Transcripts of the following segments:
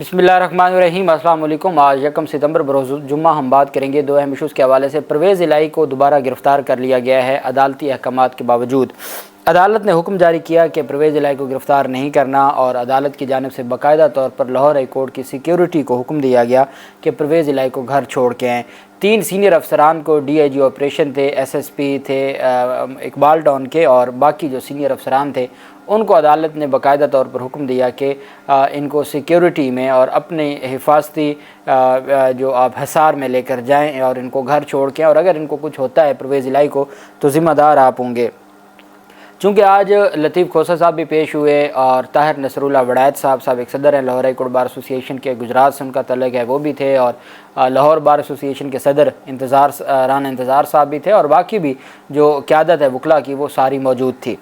बिस्मिल्लाहिर्रहमानिर्रहीम। अस्सलाम वालेकुम। आज 1 सितंबर बरोज़ जुम्मा हम बात करेंगे दो अहम इशूज़ के हवाले से। परवेज़ इलाही को दोबारा गिरफ़्तार कर लिया गया है अदालती अहकामात के बावजूद। अदालत ने हुक्म जारी किया कि परवेज़ इलाही को गिरफ़्तार नहीं करना और अदालत की जानिब से बाकायदा तौर पर लाहौर हाई कोर्ट की सिक्योरिटी को हुक्म दिया गया कि परवेज़ इलाही को घर छोड़ के आएँ। 3 सीनियर अफसरान को DIG ऑपरेशन थे, SSP थे इकबाल टाउन के, और बाकी जो सीनियर अफसरान थे उनको अदालत ने बाकायदा तौर पर हुक्म दिया कि इनको सिक्योरिटी में और अपने हिफाजती जो आप हिसार में लेकर जाएं और इनको घर छोड़ के, और अगर इनको कुछ होता है परवेज़ इलाही को तो ज़िम्मेदार आप होंगे। चूँकि आज लतीफ़ खोसा साहब भी पेश हुए और ताहिर नसरुल्लाह वड़ैत साहब एक सदर हैं Lahore high court bar association के, गुजरात से उनका तल्लुक़ है, वो भी थे, और लाहौर बार एसोसिएशन के सदर राना इंतज़ार साहब भी थे, और बाकी भी जो क़यादत है वकला की वो सारी मौजूद थी,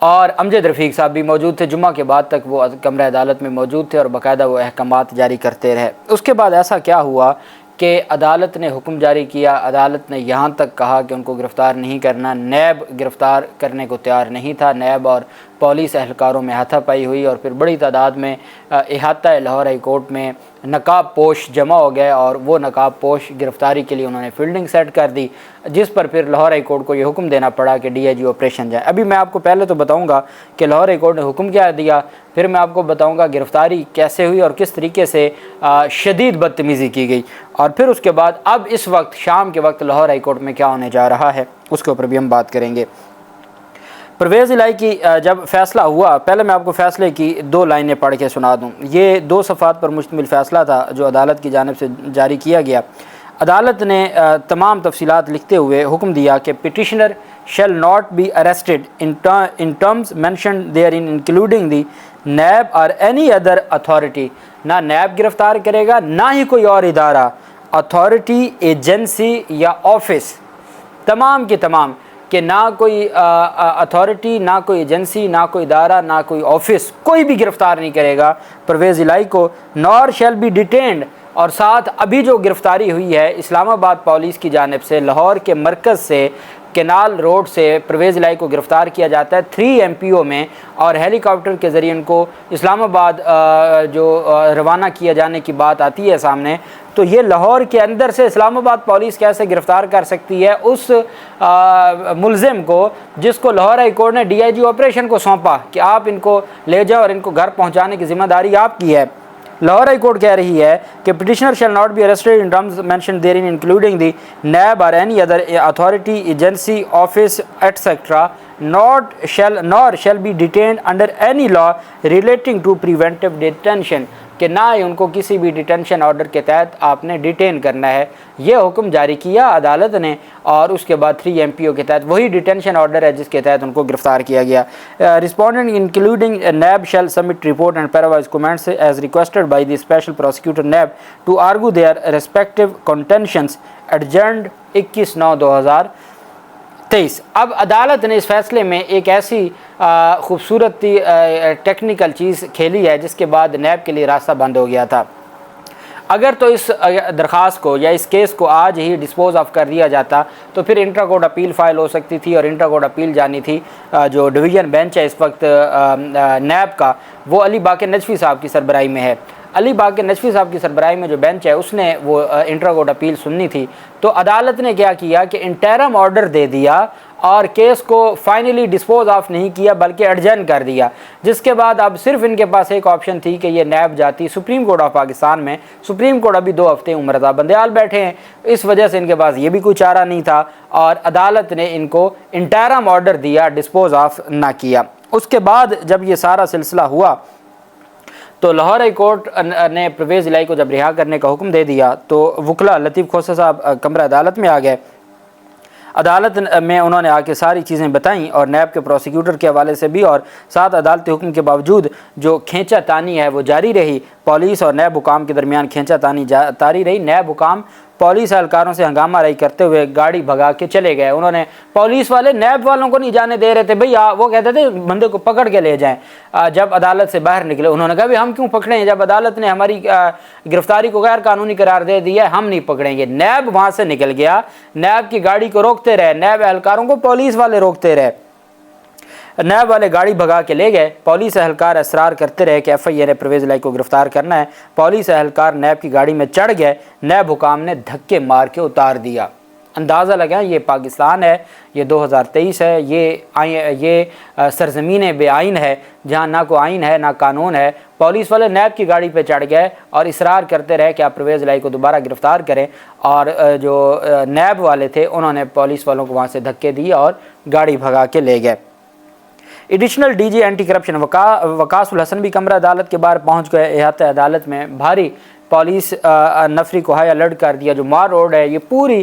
और अमजद रफ़ीक साहब भी मौजूद थे। जुम्मा के बाद तक वो कमरे अदालत में मौजूद थे और बाकायदा वो अहकामात जारी करते रहे। उसके बाद ऐसा क्या हुआ कि अदालत ने हुक्म जारी किया। अदालत ने यहाँ तक कहा कि उनको गिरफ़्तार नहीं करना। नैब गिरफ़्तार करने को तैयार नहीं था। नैब और पुलिस एहलकारों में हाथापाई हुई और फिर बड़ी तादाद में इहाता लाहौर हाई कोर्ट में नकाब पोश जमा हो गए, और वो नकाब पोश गिरफ़्तारी के लिए उन्होंने फील्डिंग सेट कर दी, जिस पर फिर लाहौर हाई कोर्ट को ये हुक्म देना पड़ा कि DIG ऑपरेशन जाए। अभी मैं आपको पहले तो बताऊंगा कि लाहौर हाई कोर्ट ने हुक्म क्या दिया, फिर मैं आपको बताऊंगा गिरफ़्तारी कैसे हुई और किस तरीके से शदीद बदतमीज़ी की गई, और फिर उसके बाद अब इस वक्त शाम के वक्त लाहौर हाई कोर्ट में क्या होने जा रहा है उसके ऊपर भी हम बात करेंगे। परवेज़ इलाही की जब फ़ैसला हुआ, पहले मैं आपको फ़ैसले की 2 लाइनें पढ़ के सुना दूँ। ये 2 सफ़ात पर मुश्तमिल फ़ैसला था जो अदालत की जानिब से जारी किया गया। अदालत ने तमाम तफसीलात लिखते हुए हुक्म दिया कि petitioner shall not be arrested in terms mentioned therein including the NAB or any other authority. ना नैब गिरफ़्तार करेगा, ना ही कोई और इदारा, अथॉरिटी, एजेंसी या ऑफिस, तमाम के तमाम, कि ना कोई अथॉरिटी, ना कोई एजेंसी, ना कोई इदारा, ना कोई ऑफिस, कोई भी गिरफ़्तार नहीं करेगा परवेज़ इलाही को। नॉर शैल बी डिटेन्ड, और साथ अभी जो गिरफ़्तारी हुई है इस्लामाबाद पुलिस की जानिब से लाहौर के मरकज़ से केनाल रोड से परवेज़ इलाही को गिरफ़्तार किया जाता है 3 MPO में, और हेलीकॉप्टर के ज़रिए इनको इस्लामाबाद जो रवाना किया जाने की बात आती है सामने, तो ये लाहौर के अंदर से इस्लामाबाद पुलिस कैसे गिरफ़्तार कर सकती है उस मुलज़िम को जिसको लाहौर हाई कोर्ट ने DIG ऑपरेशन को सौंपा कि आप इनको ले जाओ और इनको घर पहुँचाने की ज़िम्मेदारी आपकी है। लाहौर हाई कोर्ट कह रही है कि petitioner shall not be arrested in terms mentioned therein including the NAB or any other authority, agency, office etcetera, nor shall be detained under any law relating to preventive detention, कि ना ही उनको किसी भी detention order के तहत आपने detain करना है। ये हुक्म जारी किया अदालत ने, और उसके बाद 3 MPO के तहत वही डिटेंशन ऑर्डर है जिसके तहत उनको गिरफ़्तार किया गया। Respondent including NAB shall submit report and parawise comments as requested by the special prosecutor NAB to argue their respective contentions adjourned 21/9/2023। अब अदालत ने इस फैसले में एक ऐसी खूबसूरत टेक्निकल चीज़ खेली है जिसके बाद नैब के लिए रास्ता बंद हो गया था। अगर तो इस दरख्वास्त को या इस केस को आज ही डिस्पोज ऑफ कर दिया जाता तो फिर इंट्रा कोर्ट अपील फ़ाइल हो सकती थी, और इंट्रा कोर्ट अपील जानी थी। जो डिवीज़न बेंच है इस वक्त नैब का, वो अली बाक़िर नजफ़ी साहब की सरबराही में है। अली बाक़िर नजफ़ी साहब की सरबराही में जो बेंच है उसने वो इंट्रा कोर्ट अपील सुननी थी। तो अदालत ने क्या किया कि इंटरम ऑर्डर दे दिया और केस को फाइनली डिस्पोज ऑफ नहीं किया बल्कि एडजर्न कर दिया, जिसके बाद अब सिर्फ इनके पास एक ऑप्शन थी कि ये नैब जाती सुप्रीम कोर्ट ऑफ पाकिस्तान में। सुप्रीम कोर्ट अभी 2 हफ्ते उम्रता बंदयाल बैठे हैं, इस वजह से इनके पास ये भी कोई चारा नहीं था, और अदालत ने इनको इंटरम ऑर्डर दिया, डिस्पोज ऑफ ना किया। उसके बाद जब ये सारा सिलसिला हुआ तो लाहौर हाई कोर्ट ने परवेज़ इलाही को जब रिहा करने का हुक्म दे दिया तो वकला लतीफ़ खोसा साहब कमरा अदालत में आ गए। अदालत में उन्होंने आके सारी चीज़ें बताईं, और नैब के प्रोसिक्यूटर के हवाले से भी, और साथ अदालती हुक्म के बावजूद जो खींचा तानी है वो जारी रही। पुलिस और नैब हुकाम के दरमियान खींचा तानी जारी रही। नैब हुकाम पुलिस एहलकारों से हंगामा राई करते हुए गाड़ी भगा के चले गए। उन्होंने पुलिस वाले नैब वालों को नहीं जाने दे रहे थे, भैया वो कहते थे बंदे को पकड़ के ले जाएं। जब अदालत से बाहर निकले उन्होंने कहा भी हम क्यों पकड़ें, जब अदालत ने हमारी गिरफ्तारी को गैर कानूनी करार दे दिया है हम नहीं पकड़ेंगे। नैब वहाँ से निकल गया, नैब की गाड़ी को रोकते रहे, नैब एहलकारों को पुलिस वाले रोकते रहे। نیب والے گاڑی بھگا کے لے گئے۔ پولیس اہلکار اصرار کرتے رہے کہ ایف آئی اے نے پرویز الہی کو گرفتار کرنا ہے۔ پولیس اہلکار نیب کی گاڑی میں چڑھ گئے، نیب حکام نے دھکے مار کے اتار دیا۔ اندازہ لگائیں یہ پاکستان ہے، یہ 2023 ہے، یہ سرزمین بے آئین ہے جہاں نہ کوئی آئین ہے نہ قانون ہے۔ پولیس والے نیب کی گاڑی پہ چڑھ گئے اور اصرار کرتے رہے کہ آپ پرویز الہی کو دوبارہ گرفتار کریں، اور جو نیب والے تھے انہوں نے پولیس والوں کو وہاں سے دھکے دیے اور گاڑی بھگا کے لے گئے۔ Additional D G anti corruption Waqas ul Hassan بھی کمرہ عدالت کے باہر پہنچ گئے۔ احاطہ عدالت میں بھاری پولیس نفری کو ہائی الرٹ کر دیا۔ جو مار روڈ ہے یہ پوری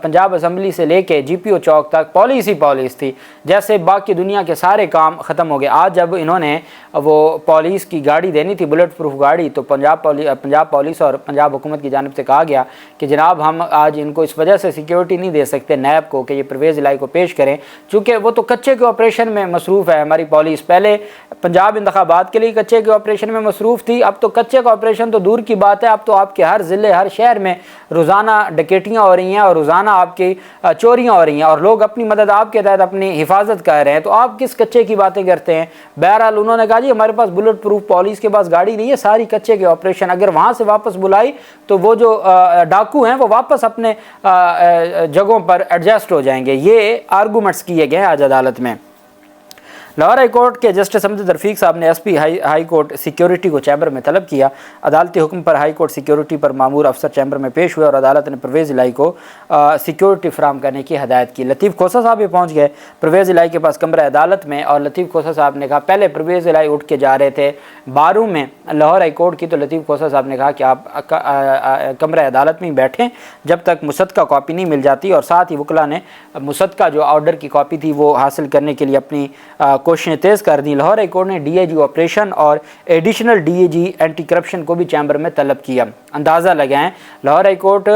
پنجاب اسمبلی سے لے کے جی پی او چوک تک پولیس ہی پولیس تھی، جیسے باقی دنیا کے سارے کام ختم ہو گئے۔ آج جب انہوں نے وہ پولیس کی گاڑی دینی تھی، بلٹ پروف گاڑی، تو پنجاب پولیس اور پنجاب حکومت کی جانب سے کہا گیا کہ جناب ہم آج ان کو اس وجہ سے سیکیورٹی نہیں دے سکتے نیب کو کہ یہ پرویز الہی کو پیش کریں، چونکہ وہ تو کچے کے آپریشن میں مصروف ہے۔ ہماری پولیس پہلے پنجاب انتخابات کے لیے کچے کے آپریشن میں مصروف تھی، اب تو کچے کا آپریشن تو دور کی بات ہے، اب تو آپ کے ہر ضلع ہر شہر میں روزانہ ڈکیٹیاں ہو رہی ہیں اور روزانہ آپ کی چوریاں ہو رہی ہیں، اور لوگ اپنی مدد آپ کے تحت اپنی حفاظت کر رہے ہیں، تو آپ کس کچے کی باتیں کرتے ہیں؟ بہرحال انہوں نے کہا جی ہمارے پاس بلٹ پروف پولیس کے پاس گاڑی نہیں ہے، ساری کچے کے آپریشن، اگر وہاں سے واپس بلائی تو وہ جو ڈاکو ہیں وہ واپس اپنے جگہوں پر ایڈجسٹ ہو جائیں گے۔ یہ آرگومنٹس کیے گئے آج عدالت میں۔ لاہور ہائی کورٹ کے جسٹس امجد رفیق صاحب نے S P high court security کو چیمبر میں طلب کیا۔ عدالتی حکم پر ہائی کورٹ سیکیورٹی پر مامور افسر چیمبر میں پیش ہوئے اور عدالت نے پرویز الہی کو سیکیورٹی فراہم کرنے کی ہدایت کی۔ لطیف کھوسہ صاحب بھی پہنچ گئے پرویز الہی کے پاس کمرہ عدالت میں، اور لطیف کھوسہ صاحب نے کہا پہلے پرویز الہی اٹھ کے جا رہے تھے بارو میں لاہور ہائی کورٹ کی، تو لطیف کھوسہ صاحب نے کہا کہ آپ کمرہ عدالت میں ہی بیٹھیں جب تک مصدقہ کاپی نہیں مل جاتی، اور ساتھ ہی وکلا نے مصدقہ جو آرڈر کی کاپی تھی وہ حاصل کرنے کے لیے اپنی کوششیں تیز کر دیں۔ لاہور ہائی کورٹ نے ڈی آئی جی آپریشن اور additional D I G anti corruption کو بھی چیمبر میں طلب کیا۔ اندازہ لگائیں Lahore high court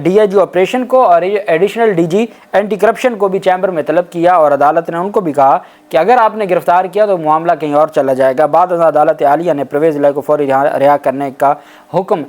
D I G operation کو اور additional D G anti corruption کو بھی چیمبر میں طلب کیا، اور عدالت نے ان کو بھی کہا کہ اگر آپ نے گرفتار کیا تو معاملہ کہیں اور چلا جائے گا۔ بعد ازاں عدالت عالیہ نے پرویز الہی کو فوری رہا کرنے کا حکم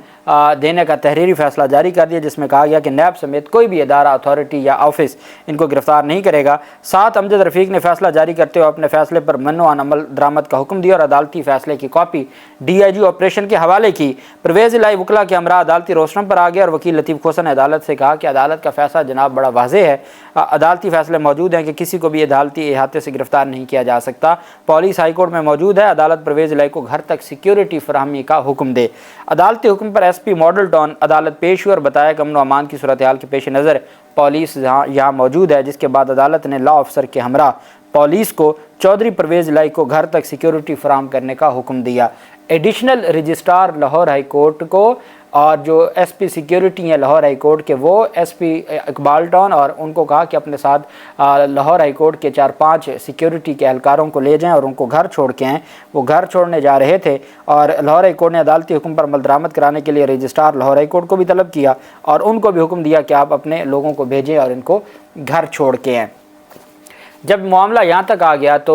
دینے کا تحریری فیصلہ جاری کر دیا، جس میں کہا گیا کہ نیب سمیت کوئی بھی ادارہ، اتھارٹی یا آفس ان کو گرفتار نہیں کرے گا۔ ساتھ امجد رفیق نے فیصلہ جاری کرتے ہوئے اپنے فیصلے پر منع عن عمل درآمد کا حکم دیا اور عدالتی فیصلے کی copy D I G operation کے حوالے کی۔ پرویز الہی وکلا کے ہمراہ عدالتی روشنم پر آ گیا، اور وکیل لطیف کھوسہ نے عدالت سے کہا کہ عدالت کا فیصلہ جناب بڑا واضح ہے، عدالتی فیصلے موجود ہیں کہ کسی کو بھی عدالتی احاطے سے گرفتار نہیں کیا جا سکتا۔ پولیس ہائی کورٹ میں موجود ہے، عدالت پرویز الہی کو گھر تک سیکیورٹی فراہمی کا حکم دے۔ عدالتی حکم پر ایس پی ماڈل ٹاؤن عدالت پیش ہوئی اور بتایا کہ امن و امان کی صورتحال کے پیش نظر پولیس یہاں موجود ہے، جس کے بعد عدالت نے لا افسر کے ہمراہ پولیس کو چودھری پرویز الہی کو گھر تک سیکیورٹی فراہم کرنے کا حکم دیا۔ Additional registrar Lahore high court کو اور جو ایس پی سیکیورٹی ہیں لاہور ہائی کورٹ کے، وہ ایس پی اقبال ٹاؤن، اور ان کو کہا کہ اپنے ساتھ لاہور ہائی کورٹ کے 4-5 سیکیورٹی کے اہلکاروں کو لے جائیں اور ان کو گھر چھوڑ کے آئیں۔ وہ گھر چھوڑنے جا رہے تھے، اور لاہور ہائی کورٹ نے عدالتی حکم پر عمل درآمد کرانے کے لیے رجسٹرار لاہور ہائی کورٹ کو بھی طلب کیا، اور ان کو بھی حکم دیا کہ آپ اپنے لوگوں کو بھیجیں اور ان کو گھر چھوڑ کے آئیں۔ جب معاملہ یہاں تک آ گیا تو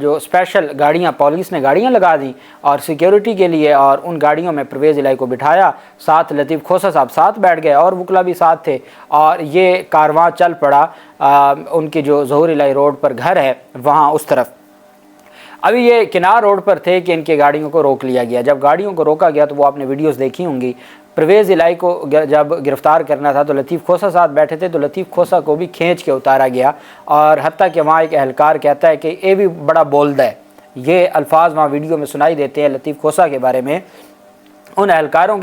جو اسپیشل گاڑیاں پولیس نے گاڑیاں لگا دیں اور سیکیورٹی کے لیے، اور ان گاڑیوں میں پرویز الہی کو بٹھایا، ساتھ لطیف کھوسہ صاحب ساتھ بیٹھ گئے اور وکلا بھی ساتھ تھے، اور یہ کارواں چل پڑا ان کی جو ظہور الہی روڈ پر گھر ہے وہاں اس طرف۔ ابھی یہ کنار روڈ پر تھے کہ ان کے گاڑیوں کو روک لیا گیا۔ جب گاڑیوں کو روکا گیا تو وہ آپ نے ویڈیوز دیکھی ہوں گی، پرویز الہی کو جب گرفتار کرنا تھا تو لطیف کھوسہ ساتھ بیٹھے تھے، تو لطیف کھوسہ کو بھی کھینچ کے اتارا گیا، اور حتیٰ کہ وہاں ایک اہلکار کہتا ہے کہ یہ بھی بڑا بولدا ہے۔ یہ الفاظ وہاں ویڈیو میں سنائی دیتے ہیں لطیف کھوسہ کے بارے میں، ان اہلکاروں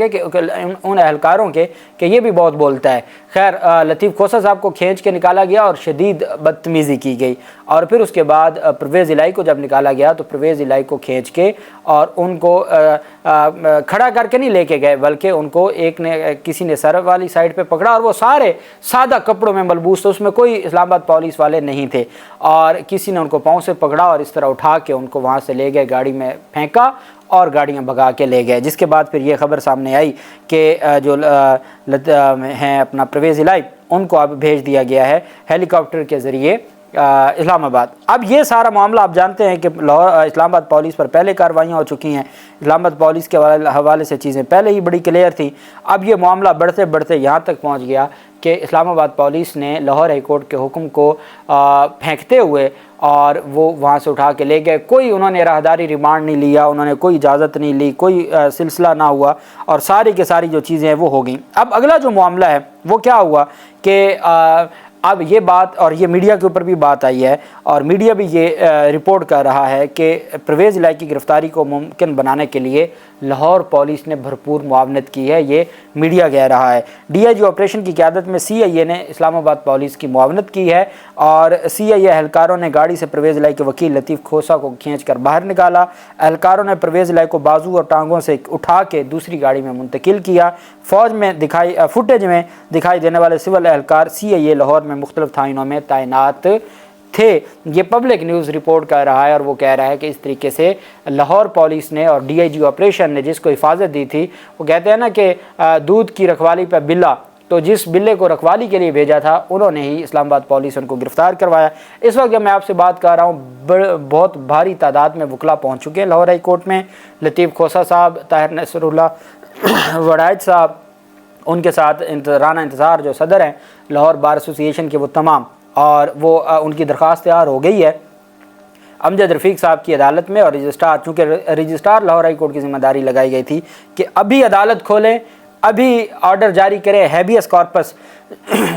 کے کہ یہ بھی بہت بولتا ہے۔ خیر لطیف کھوسہ صاحب کو کھینچ کے نکالا گیا اور شدید بدتمیزی کی گئی، اور پھر اس کے بعد پرویز الہی کو جب نکالا گیا تو پرویز الہی کو کھینچ کے اور ان کو کھڑا کر کے نہیں لے کے گئے، بلکہ ان کو کسی نے سر والی سائڈ پہ پکڑا، اور وہ سارے سادہ کپڑوں میں ملبوس تھے، اس میں کوئی اسلام آباد پولیس والے نہیں تھے، اور کسی نے ان کو پاؤں سے پکڑا اور اس طرح اٹھا کے ان کو وہاں سے لے گئے، گاڑی میں پھینکا اور گاڑیاں بھگا کے لے گئے۔ جس کے بعد پھر یہ خبر سامنے آئی کہ جو ہیں اپنا پرویز الہی، ان کو اب بھیج دیا گیا ہے ہیلی کاپٹر کے ذریعے اسلام آباد۔ اب یہ سارا معاملہ آپ جانتے ہیں کہ اسلام آباد پولیس پر پہلے کارروائیاں ہو چکی ہیں، اسلام آباد پولیس کے حوالے سے چیزیں پہلے ہی بڑی کلیئر تھیں۔ اب یہ معاملہ بڑھتے بڑھتے یہاں تک پہنچ گیا कि इस्लामाबाद पुलिस ने लाहौर हाई कोर्ट के हुक्म को फेंकते हुए और वो वहाँ से उठा के ले गए। कोई उन्होंने राहदारी रिमांड नहीं लिया, उन्होंने कोई इजाज़त नहीं ली, कोई सिलसिला ना हुआ और सारी की सारी जो चीज़ें हैं वो हो गई। अब अगला जो मामला है वो क्या हुआ कि अब ये बात, और ये मीडिया के ऊपर भी बात आई है और मीडिया भी ये रिपोर्ट कर रहा है कि परवेज़ इलाही की गिरफ़्तारी को मुमकिन बनाने के लिए लाहौर पुलिस ने भरपूर मुआवनत की है, ये मीडिया कह रहा है। DIG ऑपरेशन की क़यादत में CIA ने इस्लामाबाद पुलिस की मुआवनत की है और CIA एहलकारों ने गाड़ी से परवेज़ इलाही के वकील लतीफ़ खोसा को खींच कर बाहर निकाला। एहलकारों ने परवेज़ इलाही को बाजू और टांगों से उठा के दूसरी गाड़ी में मुंतकिल किया। फुटेज में दिखाई देने वाले सिविल एहलकार CIA लाहौर में मुख्तलिफ थानों में तैनात थे। ये पब्लिक न्यूज़ रिपोर्ट कर रहा है और वो कह रहा है कि इस तरीके से लाहौर पुलिस ने और DIG ऑपरेशन ने जिसको हिफाजत दी थी, वो कहते हैं ना कि दूध की रखवाली पर बिल्ला, तो जिस बिल्ले को रखवाली के लिए भेजा था उन्होंने ही इस्लामाबाद पुलिस उनको गिरफ़्तार करवाया। इस वक्त जब मैं आपसे बात कर रहा हूँ बहुत भारी तादाद में वकला पहुँच चुके हैं लाहौर हाई कोर्ट में। लतीफ़ खोसा साहब, ताहिर नसरुल्लाह वड़ाइच साहब, उनके साथ राना इंतज़ार जो सदर हैं लाहौर बार एसोसिएशन के, वो तमाम, और वो उनकी दरख्वास्त तैयार हो गई है अमजद रफ़ीक साहब की अदालत में। और रजिस्ट्रार, चूँकि रजिस्ट्रार लाहौर हाई कोर्ट की ज़िम्मेदारी लगाई गई थी कि अभी अदालत खोलें, अभी ऑर्डर जारी करें, हैबियस कॉर्पस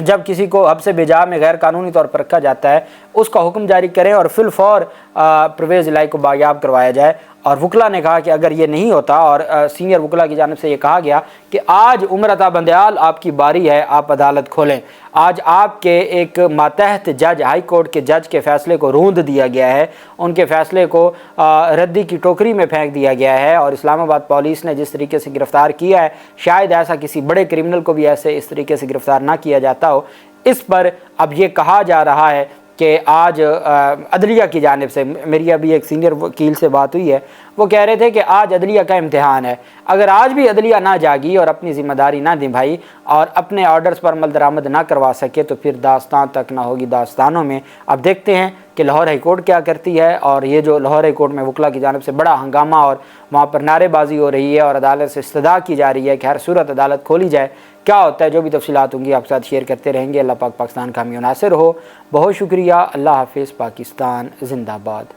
जब किसी को हब से बेजा में गैर कानूनी तौर पर रखा जाता है उसका हुक्म जारी करें और फिलफौर परवेज़ इलाही को बायाब करवाया जाए। और वकला ने कहा कि अगर ये नहीं होता, और सीनियर वकला की जानिब से ये कहा गया कि आज उमर अता बंदयाल आपकी बारी है, आप अदालत खोलें। आज आपके एक मातहत जज, हाई कोर्ट के जज के फ़ैसले को रूंद दिया गया है, उनके फ़ैसले को रद्दी की टोकरी में फेंक दिया गया है। और इस्लामाबाद पुलिस ने जिस तरीके से गिरफ़्तार किया है, शायद ऐसा किसी बड़े क्रिमिनल को भी ऐसे इस तरीके से गिरफ़्तार ना किया जाता हो। इस पर अब ये कहा जा रहा है कि आज अदलिया की जानिब से, मेरी अभी एक सीनियर वकील से बात हुई है, वो कह रहे थे कि आज अदलिया का इम्तिहान है। अगर आज भी अदलिया ना जागी और अपनी ज़िम्मेदारी ना निभाई और अपने ऑर्डर्स पर अमल दरामद ना करवा सके तो फिर दास्तान तक ना होगी दास्तानों में। अब देखते हैं कि लाहौर हाई कोर्ट क्या करती है। और ये जो लाहौर हाई कोर्ट में वकला की जानिब से बड़ा हंगामा और वहाँ पर नारेबाजी हो रही है और अदालत से इस्तदा की जा रही है कि हर सूरत अदालत खोली जाए, क्या होता है, जो भी तफसीलात होंगी आपके साथ शेयर करते रहेंगे। अल्लाह पाक पाकिस्तान का हामी नासिर हो। बहुत शुक्रिया। अल्लाह हाफिज़। पाकिस्तान जिंदाबाद।